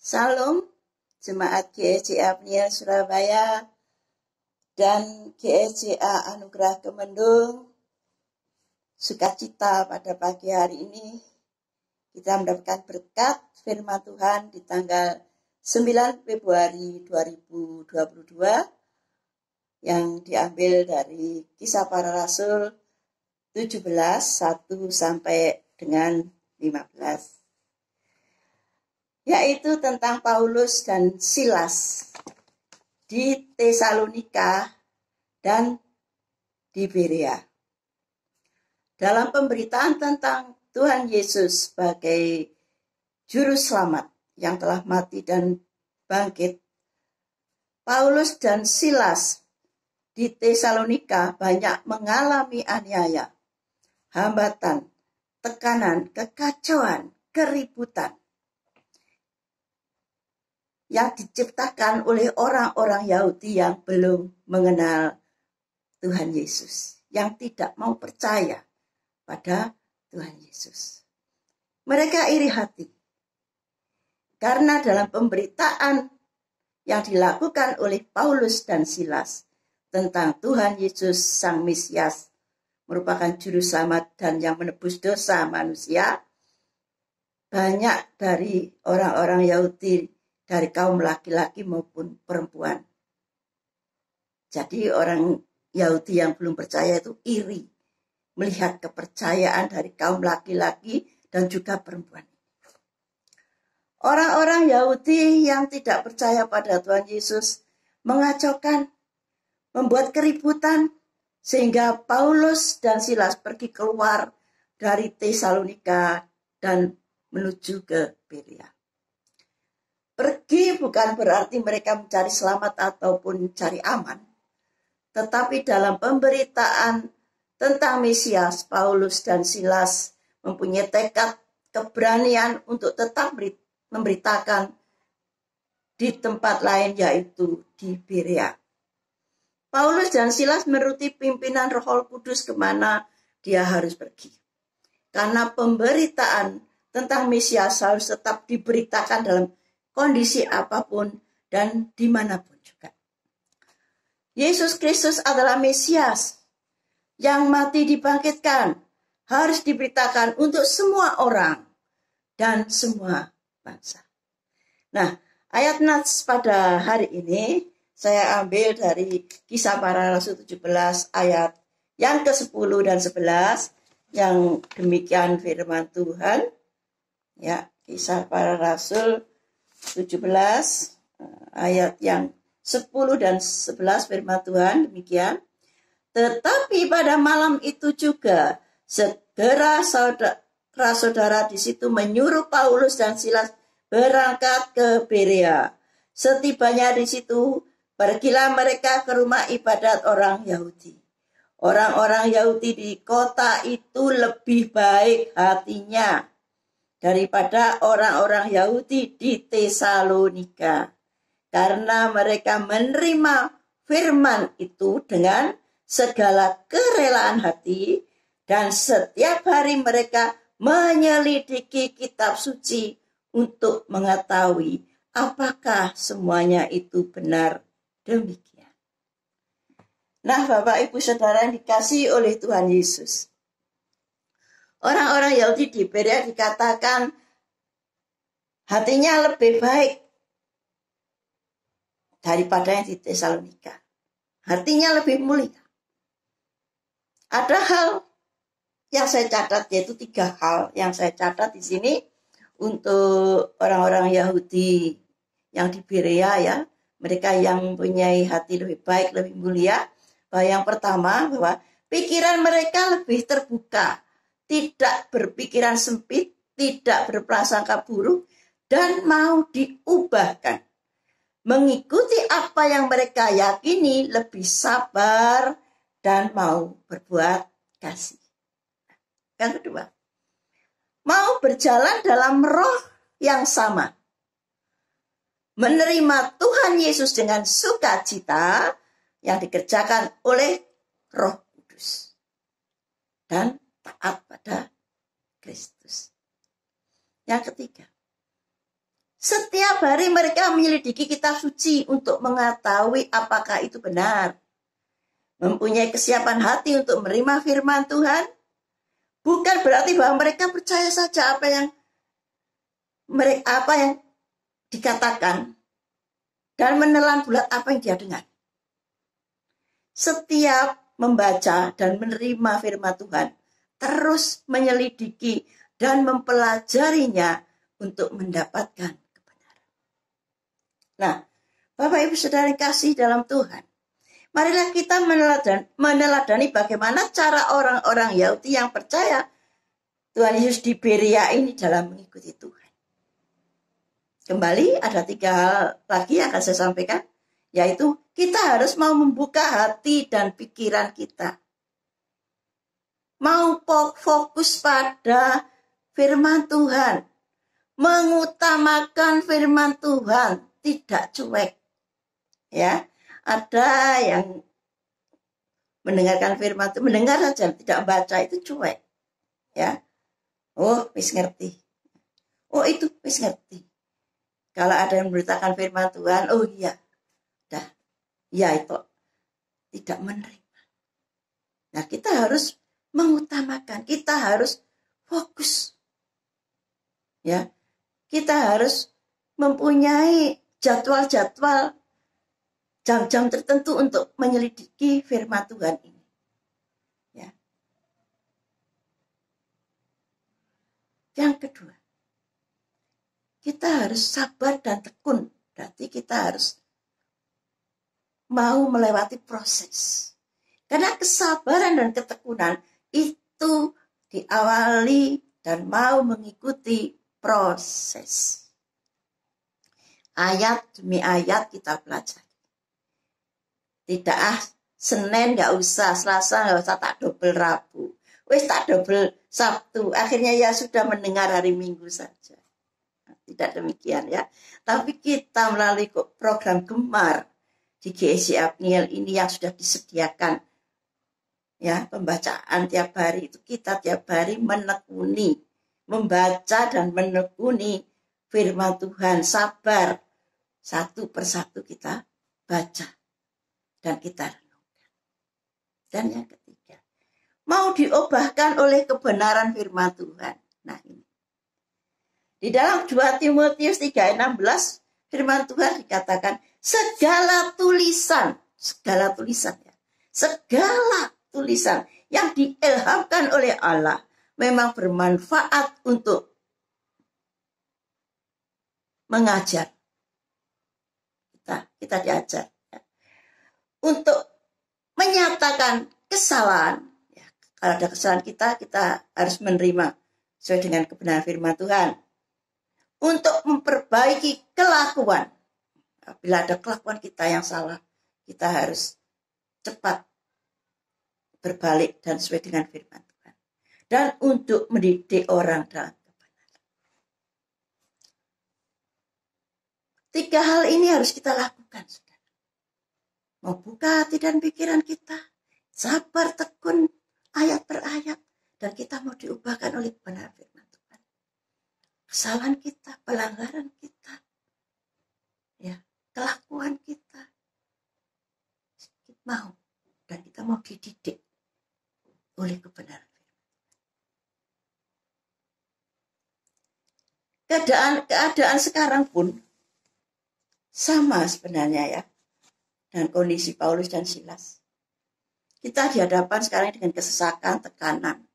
Salam Jemaat GSJA Peniel Surabaya dan GSJA Anugerah Kemendung. Sukacita pada pagi hari ini kita mendapatkan berkat firman Tuhan di tanggal 9 Februari 2022 yang diambil dari Kisah Para Rasul 17 1 sampai dengan 15. Yaitu tentang Paulus dan Silas di Tesalonika dan di Berea. Dalam pemberitaan tentang Tuhan Yesus sebagai juru selamat yang telah mati dan bangkit, Paulus dan Silas di Tesalonika banyak mengalami aniaya, hambatan, tekanan, kekacauan, keributan yang diciptakan oleh orang-orang Yahudi yang belum mengenal Tuhan Yesus, yang tidak mau percaya pada Tuhan Yesus. Mereka iri hati karena dalam pemberitaan yang dilakukan oleh Paulus dan Silas tentang Tuhan Yesus Sang Mesias merupakan juru selamat dan yang menebus dosa manusia, banyak dari orang-orang Yahudi dari kaum laki-laki maupun perempuan. Jadi orang Yahudi yang belum percaya itu iri melihat kepercayaan dari kaum laki-laki dan juga perempuan. Orang-orang Yahudi yang tidak percaya pada Tuhan Yesus mengacaukan, membuat keributan, sehingga Paulus dan Silas pergi keluar dari Tesalonika dan menuju ke Berea. Pergi bukan berarti mereka mencari selamat ataupun cari aman. Tetapi dalam pemberitaan tentang Mesias, Paulus dan Silas mempunyai tekad keberanian untuk tetap memberitakan di tempat lain, yaitu di Berea. Paulus dan Silas menuruti pimpinan Roh Kudus kemana dia harus pergi. Karena pemberitaan tentang Mesias harus tetap diberitakan dalam kondisi apapun dan dimanapun juga. Yesus Kristus adalah Mesias yang mati dibangkitkan, harus diberitakan untuk semua orang dan semua bangsa. Nah, ayat nas pada hari ini saya ambil dari Kisah Para Rasul 17 ayat yang ke-10 dan 11 yang demikian firman Tuhan. Ya, Kisah Para Rasul 17 ayat yang 10 dan 11 firman Tuhan demikian. Tetapi pada malam itu juga segera saudara-saudara di situ menyuruh Paulus dan Silas berangkat ke Berea. Setibanya di situ, pergilah mereka ke rumah ibadat orang Yahudi. Orang-orang Yahudi di kota itu lebih baik hatinya daripada orang-orang Yahudi di Tesalonika, karena mereka menerima firman itu dengan segala kerelaan hati, dan setiap hari mereka menyelidiki kitab suci untuk mengetahui apakah semuanya itu benar demikian. Nah, Bapak Ibu Saudara yang dikasihi oleh Tuhan Yesus, orang-orang Yahudi di Berea dikatakan hatinya lebih baik daripada yang di Tesalonika. Hatinya lebih mulia. Ada hal yang saya catat, yaitu 3 hal yang saya catat di sini untuk orang-orang Yahudi yang di Berea, ya. Mereka yang mempunyai hati lebih baik, lebih mulia. Bahwa yang pertama, bahwa pikiran mereka lebih terbuka, tidak berpikiran sempit, tidak berprasangka buruk, dan mau diubahkan. Mengikuti apa yang mereka yakini, lebih sabar, dan mau berbuat kasih. Yang kedua, mau berjalan dalam roh yang sama. Menerima Tuhan Yesus dengan sukacita yang dikerjakan oleh Roh Kudus. Dan taat pada Kristus. Yang ketiga, Setiap hari mereka menyelidiki kitab suci untuk mengetahui apakah itu benar. Mempunyai kesiapan hati untuk menerima firman Tuhan bukan berarti bahwa mereka percaya saja apa yang dikatakan dan menelan bulat apa yang dia dengar. Setiap membaca dan menerima firman Tuhan, terus menyelidiki dan mempelajarinya untuk mendapatkan kebenaran. Nah, Bapak Ibu Saudara yang kasih dalam Tuhan, marilah kita meneladani bagaimana cara orang-orang Yahudi yang percaya Tuhan Yesus di Berea ini dalam mengikuti Tuhan. Kembali ada 3 hal lagi yang akan saya sampaikan, yaitu kita harus mau membuka hati dan pikiran kita. Mau fokus pada firman Tuhan. Mengutamakan firman Tuhan, tidak cuek. Ya, ada yang mendengarkan firman Tuhan, mendengar saja, tidak membaca, itu cuek. Ya. Oh, wis ngerti. Oh, itu wis ngerti. Kalau ada yang memberitakan firman Tuhan, oh iya. Dah. Ya itu tidak menerima. Nah, kita harus mengutamakan, kita harus fokus. Ya. Kita harus mempunyai jadwal-jadwal jam-jam tertentu untuk menyelidiki firman Tuhan ini. Ya. Yang kedua, kita harus sabar dan tekun. Berarti kita harus mau melewati proses. Karena kesabaran dan ketekunan itu diawali dan mau mengikuti proses. Ayat demi ayat kita pelajari. Tidak Senin nggak usah, Selasa nggak usah, tak double Rabu. Wis tak double Sabtu. Akhirnya ya sudah mendengar hari Minggu saja. Tidak demikian ya. Tapi kita melalui program Gemar di GSI Abniel ini yang sudah disediakan. Ya, pembacaan tiap hari itu kita tiap hari menekuni, membaca dan menekuni firman Tuhan, sabar. Satu persatu kita baca dan kita renungkan. Dan yang ketiga, mau diubahkan oleh kebenaran firman Tuhan. Nah ini. Di dalam 2 Timotius 3:16 firman Tuhan dikatakan segala tulisan ya. Segala tulisan yang diilhamkan oleh Allah memang bermanfaat untuk mengajar. Kita diajar ya. Untuk menyatakan kesalahan. Ya, kalau ada kesalahan kita harus menerima sesuai dengan kebenaran firman Tuhan. Untuk memperbaiki kelakuan. Bila ada kelakuan kita yang salah, kita harus cepat berbalik dan sesuai dengan firman Tuhan. Dan untuk mendidik orang dalam kebenaran. 3 hal ini harus kita lakukan, saudara. Membuka hati dan pikiran kita, sabar tekun ayat per ayat, dan kita mau diubahkan oleh kebenaran firman Tuhan. Kesalahan kita, pelanggaran kita, ya, kelakuan kita, mau dan kita mau dididik oleh kebenaran. Keadaan sekarang pun sama sebenarnya ya, dengan kondisi Paulus dan Silas. Kita dihadapkan sekarang dengan kesesakan, tekanan.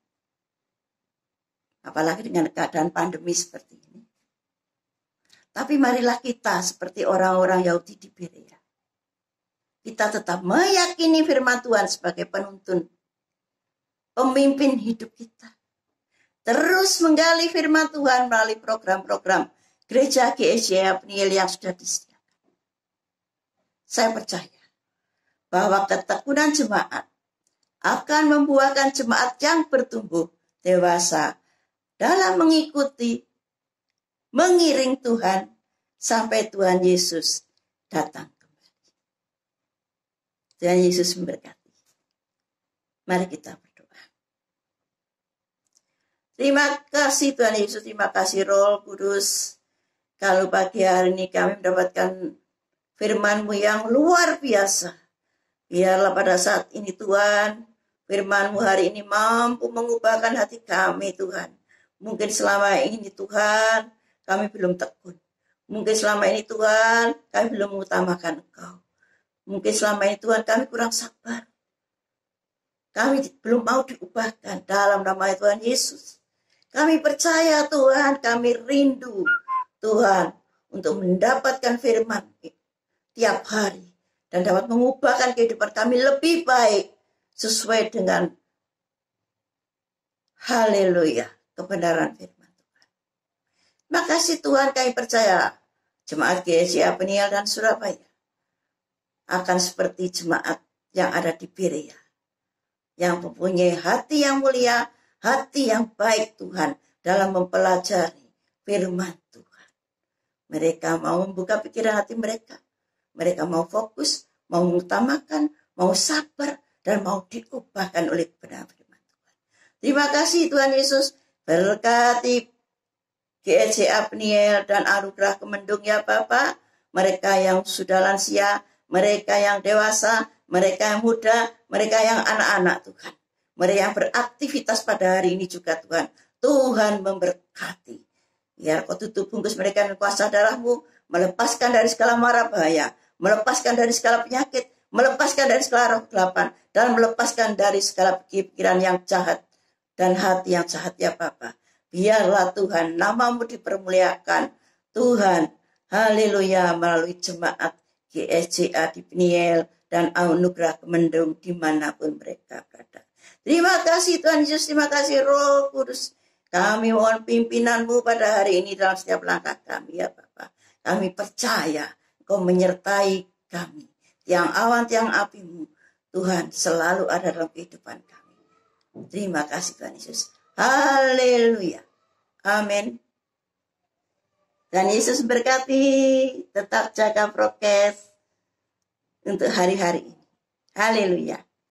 Apalagi dengan keadaan pandemi seperti ini. Tapi marilah kita seperti orang-orang Yahudi di Berea. Kita tetap meyakini firman Tuhan sebagai penuntun, pemimpin hidup kita. Terus menggali firman Tuhan melalui program-program Gereja GSI Abniel yang sudah disediakan. Saya percaya bahwa ketekunan jemaat akan membuahkan jemaat yang bertumbuh dewasa dalam mengikuti, mengiring Tuhan sampai Tuhan Yesus datang kembali. Tuhan Yesus memberkati. Mari kita berdoa. Terima kasih Tuhan Yesus, terima kasih Roh Kudus. Kalau pagi hari ini kami mendapatkan firman-Mu yang luar biasa. Biarlah pada saat ini Tuhan, firman-Mu hari ini mampu mengubahkan hati kami Tuhan. Mungkin selama ini Tuhan, kami belum tekun. Mungkin selama ini Tuhan, kami belum mengutamakan Engkau. Mungkin selama ini Tuhan, kami kurang sabar. Kami belum mau diubahkan dalam nama Tuhan Yesus. Kami percaya Tuhan, kami rindu Tuhan untuk mendapatkan firman tiap hari dan dapat mengubahkan kehidupan kami lebih baik sesuai dengan haleluya kebenaran firman Tuhan. Makasih Tuhan, kami percaya jemaat GSCA Peniel dan Surabaya akan seperti jemaat yang ada di Berea, yang mempunyai hati yang mulia, hati yang baik Tuhan dalam mempelajari firman Tuhan. Mereka mau membuka pikiran hati mereka. Mereka mau fokus, mau mengutamakan, mau sabar, dan mau diubahkan oleh kebenaran firman Tuhan. Terima kasih Tuhan Yesus. Berkati GSCA Peniel dan Anugerah Kemendung ya Bapak. Mereka yang sudah lansia, mereka yang dewasa, mereka yang muda, mereka yang anak-anak Tuhan. Mereka yang beraktivitas pada hari ini juga Tuhan. Tuhan memberkati. Ya, Kau tutup bungkus mereka dengan kuasa darah-Mu, melepaskan dari segala mara bahaya, melepaskan dari segala penyakit, melepaskan dari segala roh kegelapan, dan melepaskan dari segala pikiran yang jahat dan hati yang jahat ya Bapa. Biarlah Tuhan nama-Mu dipermuliakan. Tuhan, haleluya, melalui jemaat GSCA di Peniel dan Anugerah Kemendung dimanapun mereka berada. Terima kasih Tuhan Yesus, terima kasih Roh Kudus. Kami mohon pimpinan-Mu pada hari ini dalam setiap langkah kami ya Bapa. Kami percaya Kau menyertai kami. Tiang awan, tiang api-Mu, Tuhan selalu ada dalam kehidupan kami. Terima kasih Tuhan Yesus. Haleluya. Amin. Dan Yesus berkati, tetap jaga prokes untuk hari-hari ini. Haleluya.